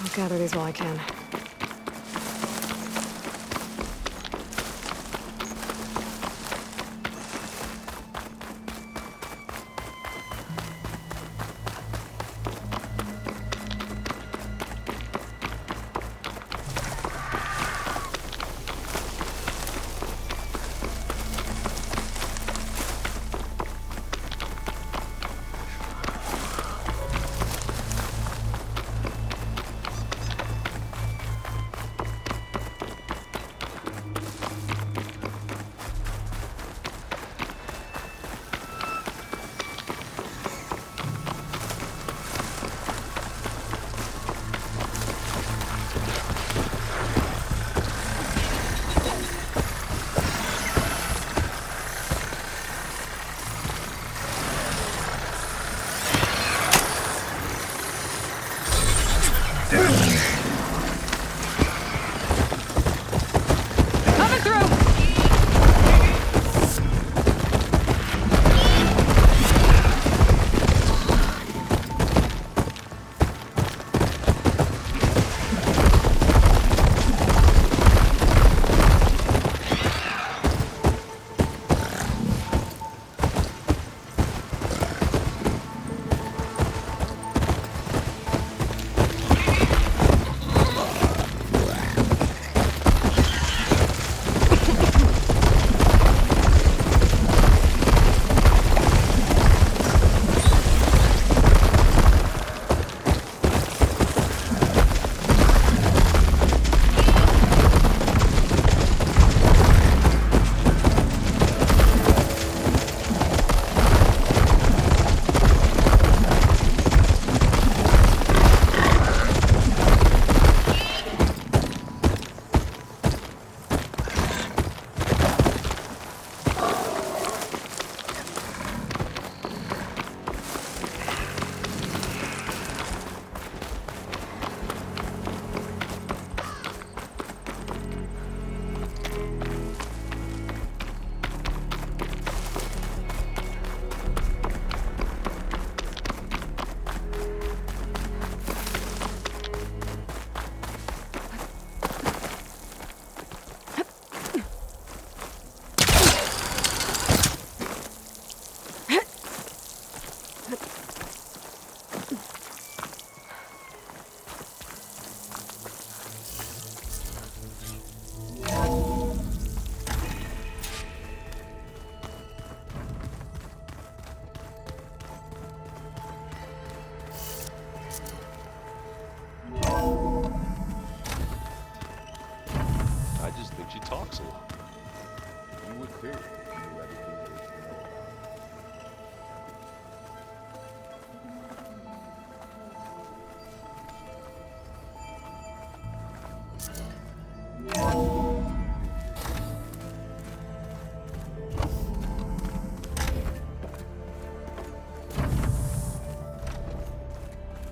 I'll gather these while I can. She talks a lot. You would too. You knew everything there is to know about.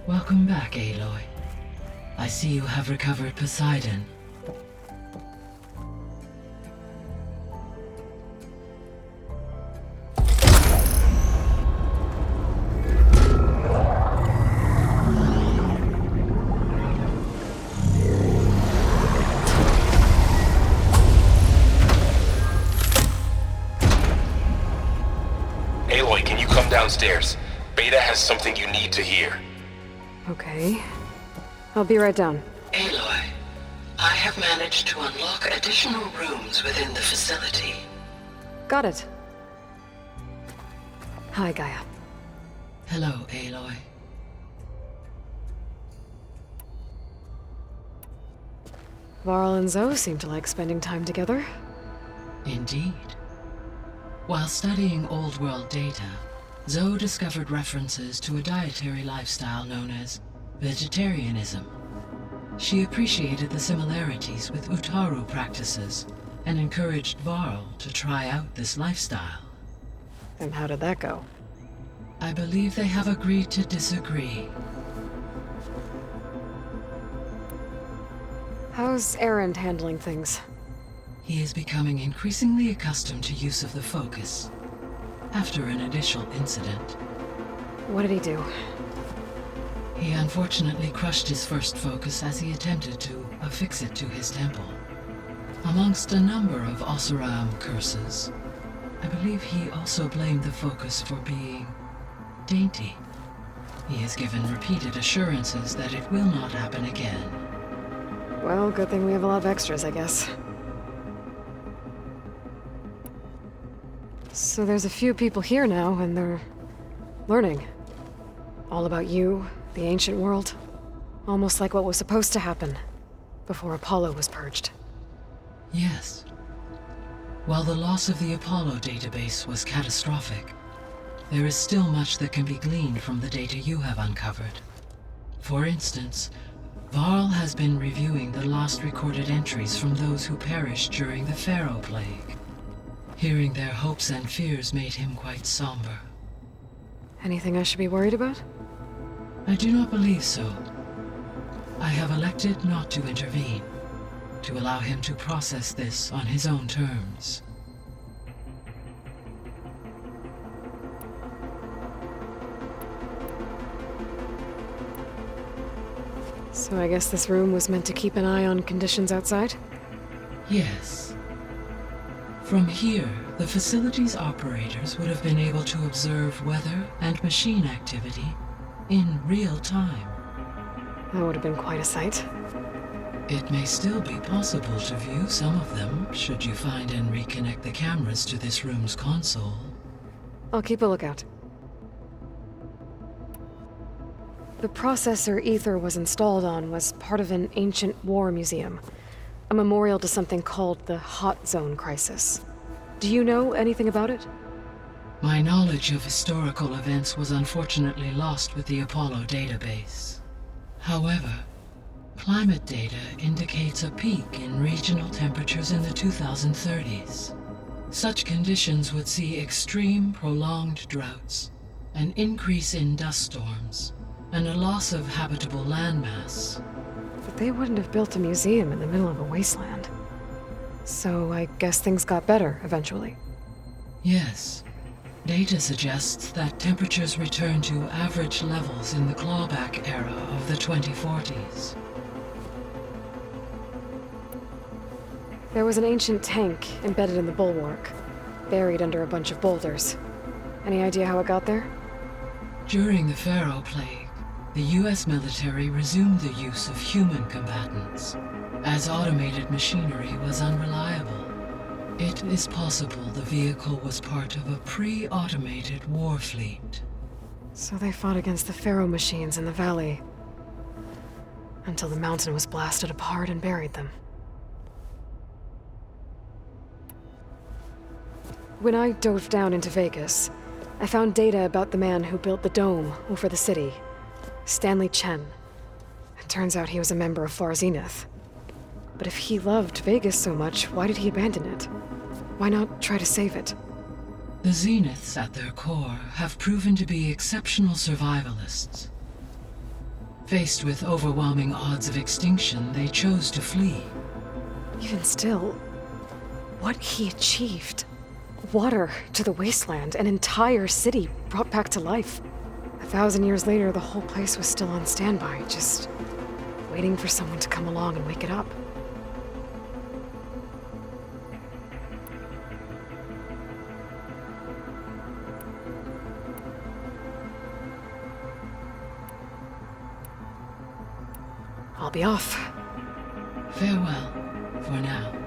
Welcome back, Aloy. I see you have recovered Poseidon. Aloy, can you come downstairs? Beta has something you need to hear. Okay. I'll be right down. Aloy, I have managed to unlock additional rooms within the facility. Got it. Hi, Gaia. Hello, Aloy. Varl and Zoe seem to like spending time together. Indeed. While studying old world data, Zoe discovered references to a dietary lifestyle known as vegetarianism. She appreciated the similarities with Utaru practices and encouraged Varl to try out this lifestyle. And how did that go? I believe they have agreed to disagree. How's Erend handling things? He is becoming increasingly accustomed to use of the focus. After an initial incident, What did he do? He unfortunately crushed his first focus as he attempted to affix it to his temple. Amongst a number of Oseram curses, I believe he also blamed the focus for being dainty. He has given repeated assurances that it will not happen again. Well, good thing we have a lot of extras, I guess. So there's a few people here now, and they're learning. All about you, the ancient world. Almost like what was supposed to happen before Apollo was purged. Yes. While the loss of the Apollo database was catastrophic, there is still much that can be gleaned from the data you have uncovered. For instance, Varl has been reviewing the last recorded entries from those who perished during the Pharaoh Plague. Hearing their hopes and fears made him quite somber. Anything I should be worried about? I do not believe so. I have elected not to intervene, to allow him to process this on his own terms. So I guess this room was meant to keep an eye on conditions outside? Yes. From here, the facility's operators would have been able to observe weather and machine activity in real time. That would have been quite a sight. It may still be possible to view some of them, should you find and reconnect the cameras to this room's console. I'll keep a lookout. The processor Ether was installed on was part of an ancient war museum, a memorial to something called the Hot Zone Crisis. Do you know anything about it? My knowledge of historical events was unfortunately lost with the Apollo database. However, climate data indicates a peak in regional temperatures in the 2030s. Such conditions would see extreme, prolonged droughts, an increase in dust storms, and a loss of habitable landmass. But they wouldn't have built a museum in the middle of a wasteland. So I guess things got better eventually. Yes. Data suggests that temperatures returned to average levels in the clawback era of the 2040s. There was an ancient tank embedded in the bulwark, buried under a bunch of boulders. Any idea how it got there? During the Pharaoh Plague, the US military resumed the use of human combatants, as automated machinery was unreliable. It is possible the vehicle was part of a pre-automated war fleet. So they fought against the Pharaoh machines in the valley, until the mountain was blasted apart and buried them. When I dove down into Vegas, I found data about the man who built the dome over the city, Stanley Chen. It turns out he was a member of Far Zenith. But if he loved Vegas so much, why did he abandon it? Why not try to save it? The Zeniths at their core have proven to be exceptional survivalists. Faced with overwhelming odds of extinction, they chose to flee. Even still, what he achieved. Water to the wasteland, an entire city brought back to life. 1,000 years later, the whole place was still on standby, just waiting for someone to come along and wake it up. I'll be off. Farewell, for now.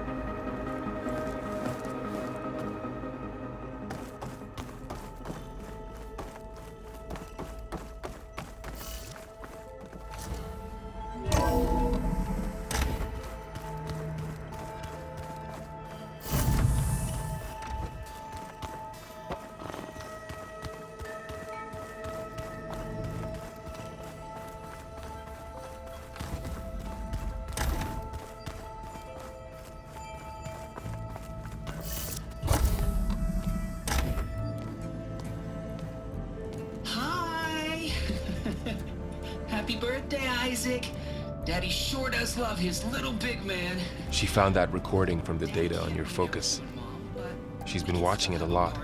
Happy birthday, Isaac. Daddy sure does love his little big man. She found that recording from the data on your focus. She's been watching it a lot.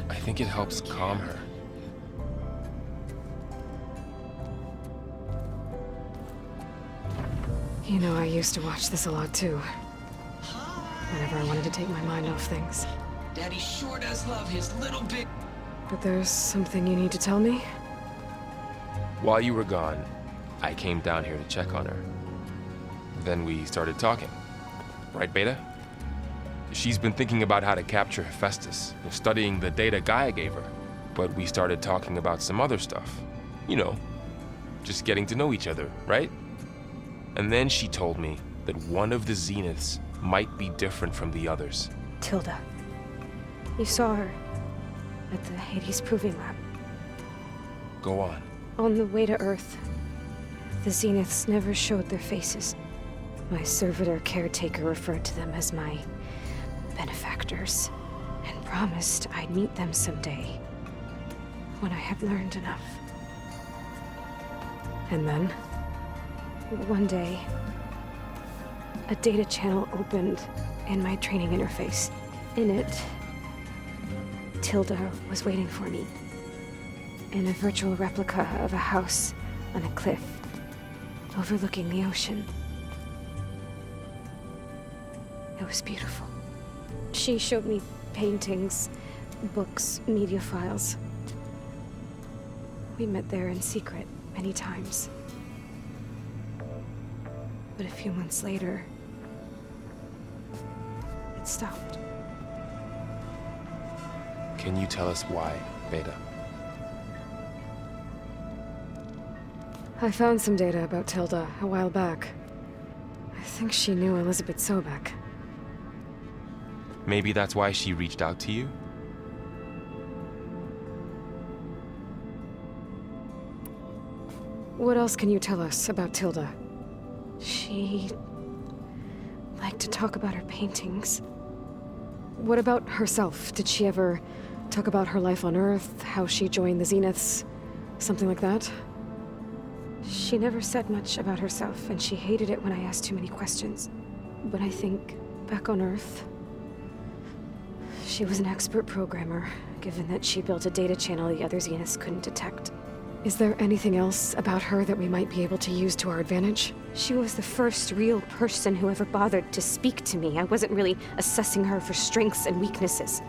I think it helps calm her. You know, I used to watch this a lot too. Whenever I wanted to take my mind off things. Daddy sure does love his little bit. But there's something you need to tell me? While you were gone, I came down here to check on her. Then we started talking. Right, Beta? She's been thinking about how to capture Hephaestus, studying the data Gaia gave her. But we started talking about some other stuff. You know, just getting to know each other, right? And then she told me that one of the Zeniths might be different from the others. Tilda. You saw her at the Hades Proving Lab. Go on. On the way to Earth, the Zeniths never showed their faces. My servitor caretaker referred to them as my benefactors, and promised I'd meet them someday, when I had learned enough. And then? One day, a data channel opened in my training interface. In it, Tilda was waiting for me, in a virtual replica of a house on a cliff, overlooking the ocean. It was beautiful. She showed me paintings, books, media files. We met there in secret many times. But a few months later, it stopped. Can you tell us why, Beta? I found some data about Tilda a while back. I think she knew Elizabeth Sobek. Maybe that's why she reached out to you? What else can you tell us about Tilda? She liked to talk about her paintings. What about herself? Did she ever talk about her life on Earth, how she joined the Zeniths, something like that? She never said much about herself, and she hated it when I asked too many questions. But I think, back on Earth, she was an expert programmer, given that she built a data channel the other Zeniths couldn't detect. Is there anything else about her that we might be able to use to our advantage? She was the first real person who ever bothered to speak to me. I wasn't really assessing her for strengths and weaknesses.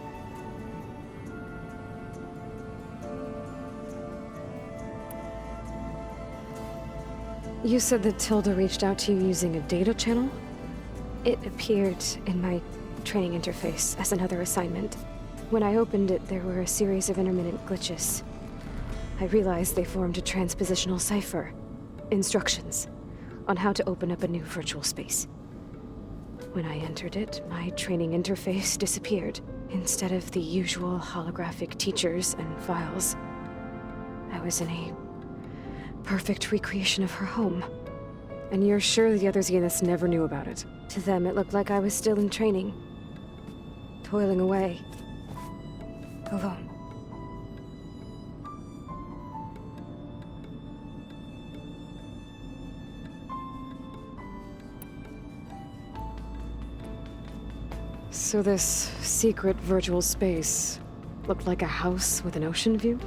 You said that Tilda reached out to you using a data channel? It appeared in my training interface as another assignment. When I opened it, there were a series of intermittent glitches. I realized they formed a transpositional cipher. Instructions on how to open up a new virtual space. When I entered it, my training interface disappeared. Instead of the usual holographic teachers and files, I was in a perfect recreation of her home. And you're sure the other Zeniths never knew about it? To them, it looked like I was still in training, toiling away, alone. So this secret virtual space looked like a house with an ocean view?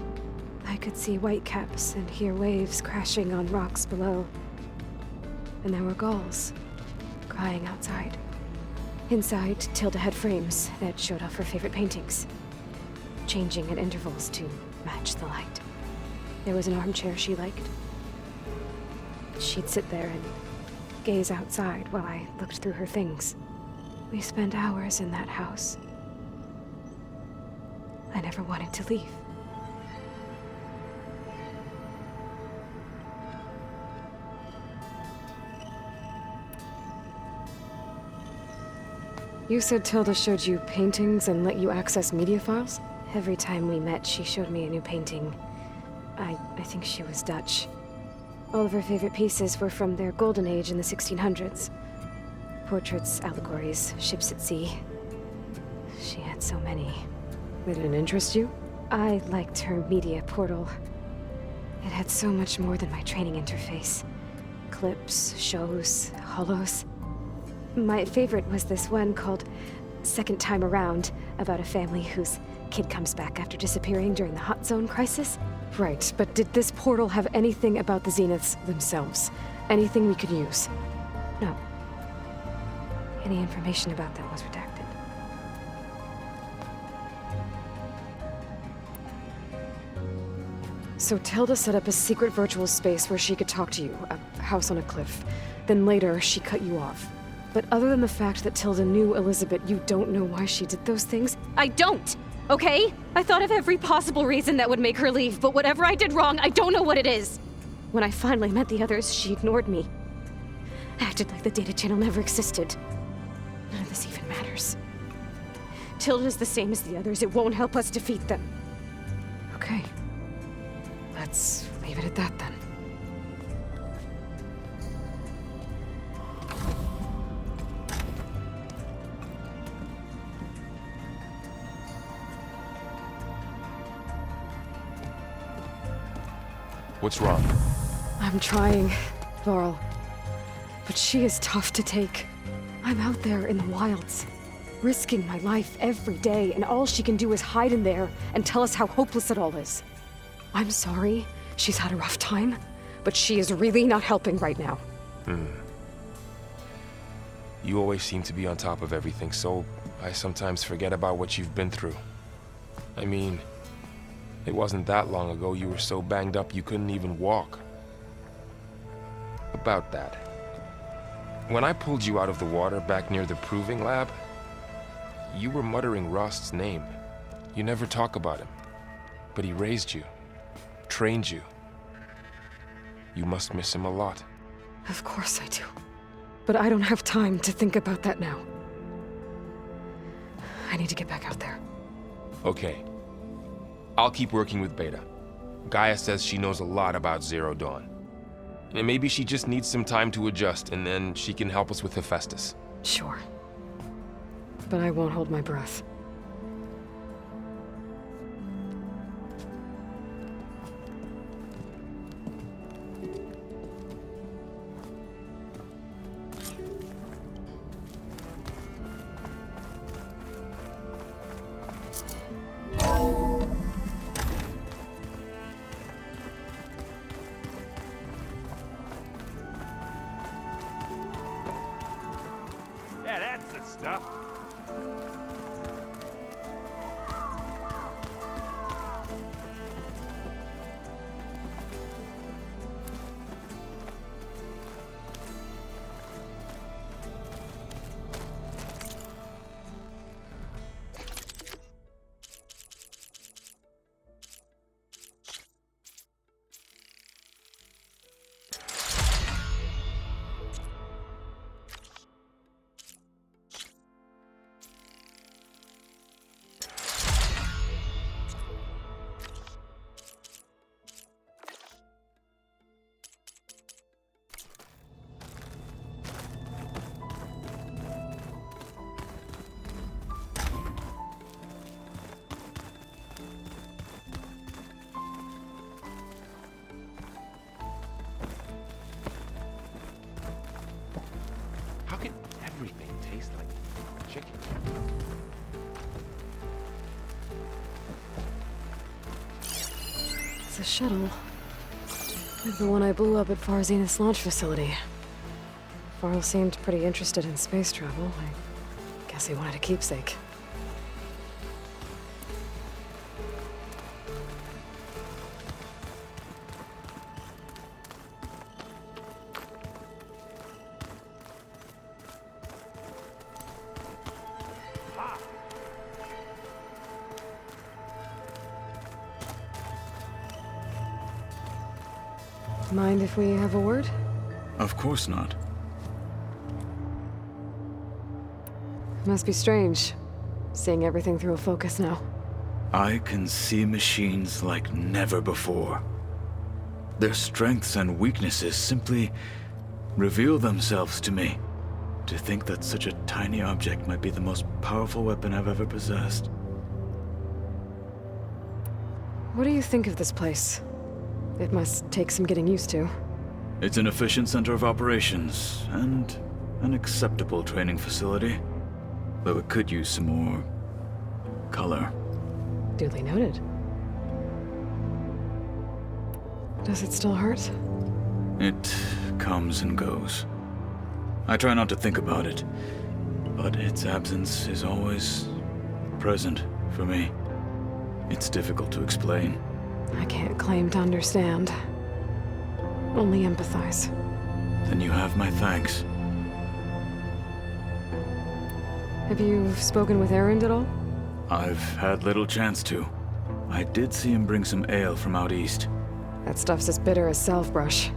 I could see whitecaps and hear waves crashing on rocks below. And there were gulls crying outside. Inside, Tilda had frames that showed off her favorite paintings, changing at intervals to match the light. There was an armchair she liked. She'd sit there and gaze outside while I looked through her things. We spent hours in that house. I never wanted to leave. You said Tilda showed you paintings and let you access media files? Every time we met, she showed me a new painting. I think she was Dutch. All of her favorite pieces were from their golden age in the 1600s. Portraits, allegories, ships at sea. She had so many. They didn't interest you? I liked her media portal. It had so much more than my training interface. Clips, shows, holos. My favorite was this one called Second Time Around, about a family whose kid comes back after disappearing during the Hot Zone crisis. Right, but did this portal have anything about the Zeniths themselves? Anything we could use? No. Any information about them was redacted. So Tilda set up a secret virtual space where she could talk to you, a house on a cliff. Then later, she cut you off. But other than the fact that Tilda knew Elizabeth, you don't know why she did those things? I don't! Okay? I thought of every possible reason that would make her leave, but whatever I did wrong, I don't know what it is! When I finally met the others, she ignored me. Acted like the data channel never existed. None of this even matters. Tilda's the same as the others. It won't help us defeat them. Okay. Let's leave it at that then. What's wrong? I'm trying, Varl. But she is tough to take. I'm out there in the wilds, risking my life every day, and all she can do is hide in there and tell us how hopeless it all is. I'm sorry she's had a rough time, but she is really not helping right now. You always seem to be on top of everything, so I sometimes forget about what you've been through. I mean, it wasn't that long ago you were so banged up you couldn't even walk. About that. When I pulled you out of the water back near the proving lab, you were muttering Rost's name. You never talk about him. But he raised you, trained you. You must miss him a lot. Of course I do. But I don't have time to think about that now. I need to get back out there. Okay. I'll keep working with Beta. Gaia says she knows a lot about Zero Dawn. And maybe she just needs some time to adjust, and then she can help us with Hephaestus. Sure. But I won't hold my breath. Yeah, that's the stuff. How can everything taste like chicken? It's a shuttle. Like the one I blew up at Farzenith's launch facility. Varl seemed pretty interested in space travel. I guess he wanted a keepsake. Mind if we have a word? Of course not. Must be strange, seeing everything through a focus now. I can see machines like never before. Their strengths and weaknesses simply reveal themselves to me. To think that such a tiny object might be the most powerful weapon I've ever possessed. What do you think of this place? It must take some getting used to. It's an efficient center of operations, and an acceptable training facility. Though it could use some more color. Duly noted. Does it still hurt? It comes and goes. I try not to think about it, but its absence is always present for me. It's difficult to explain. I can't claim to understand. Only empathize. Then you have my thanks. Have you spoken with Erend at all? I've had little chance to. I did see him bring some ale from out east. That stuff's as bitter as self-brush.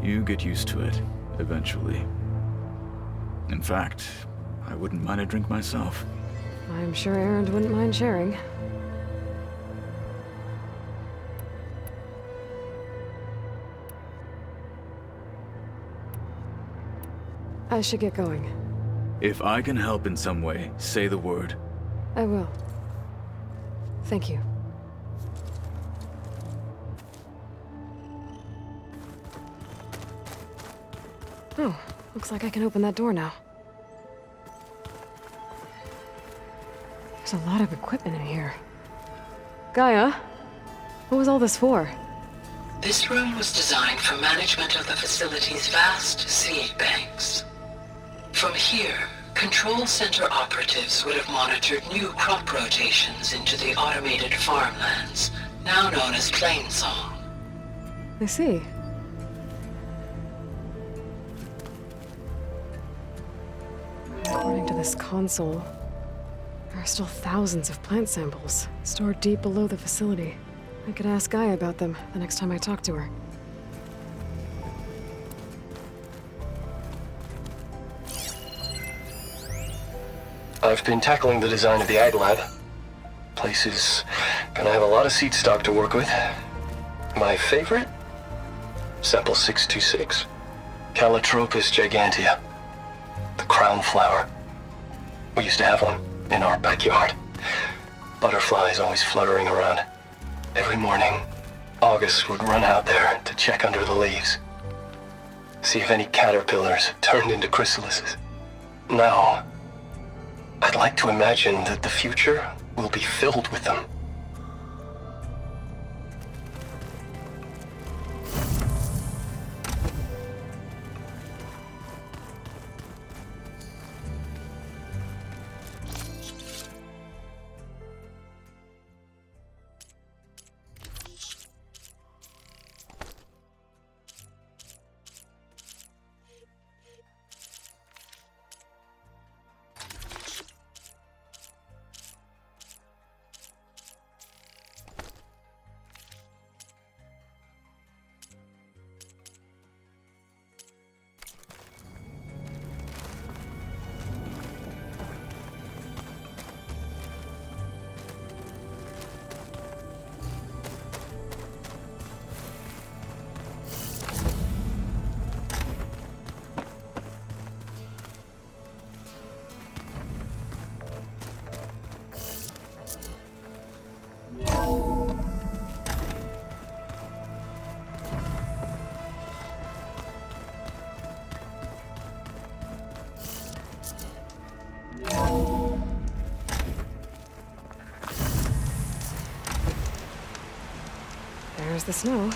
You get used to it, eventually. In fact, I wouldn't mind a drink myself. I'm sure Erend wouldn't mind sharing. I should get going. If I can help in some way, say the word. I will. Thank you. Oh, looks like I can open that door now. There's a lot of equipment in here. Gaia, what was all this for? This room was designed for management of the facility's vast seed banks. From here, Control Center operatives would have monitored new crop rotations into the automated farmlands, now known as Plainsong. I see. According to this console, there are still thousands of plant samples stored deep below the facility. I could ask Gaia about them the next time I talk to her. I've been tackling the design of the Ag Lab. Place is gonna have a lot of seed stock to work with. My favorite? Sample 626. Calotropis gigantea. The crown flower. We used to have one in our backyard. Butterflies always fluttering around. Every morning, August would run out there to check under the leaves. See if any caterpillars turned into chrysalises. Now, I'd like to imagine that the future will be filled with them. There's the snow.